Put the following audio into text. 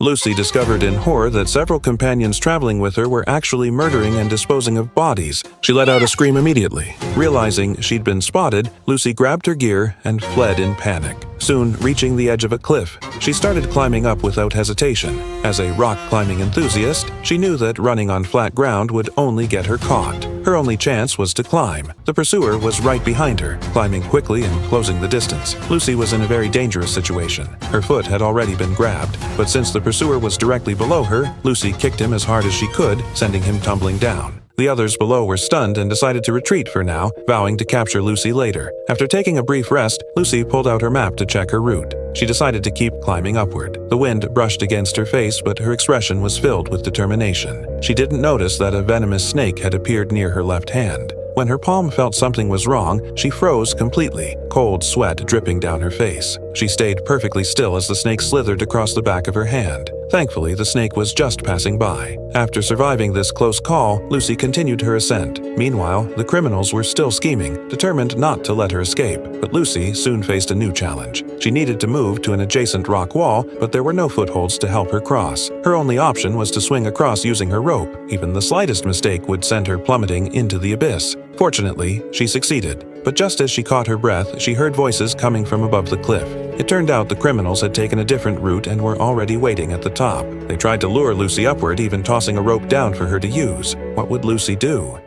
Lucy discovered in horror that several companions traveling with her were actually murdering and disposing of bodies. She let out a scream immediately. Realizing she'd been spotted, Lucy grabbed her gear and fled in panic. Soon reaching the edge of a cliff, she started climbing up without hesitation. As a rock-climbing enthusiast, she knew that running on flat ground would only get her caught. Her only chance was to climb. The pursuer was right behind her, climbing quickly and closing the distance. Lucy was in a very dangerous situation. Her foot had already been grabbed, but since the pursuer was directly below her, Lucy kicked him as hard as she could, sending him tumbling down. The others below were stunned and decided to retreat for now, vowing to capture Lucy later. After taking a brief rest, Lucy pulled out her map to check her route. She decided to keep climbing upward. The wind brushed against her face, but her expression was filled with determination. She didn't notice that a venomous snake had appeared near her left hand. When her palm felt something was wrong, she froze completely, cold sweat dripping down her face. She stayed perfectly still as the snake slithered across the back of her hand. Thankfully, the snake was just passing by. After surviving this close call, Lucy continued her ascent. Meanwhile, the criminals were still scheming, determined not to let her escape. But Lucy soon faced a new challenge. She needed to move to an adjacent rock wall, but there were no footholds to help her cross. Her only option was to swing across using her rope. Even the slightest mistake would send her plummeting into the abyss. Fortunately, she succeeded. But just as she caught her breath, she heard voices coming from above the cliff. It turned out the criminals had taken a different route and were already waiting at the top. They tried to lure Lucy upward, even tossing a rope down for her to use. What would Lucy do?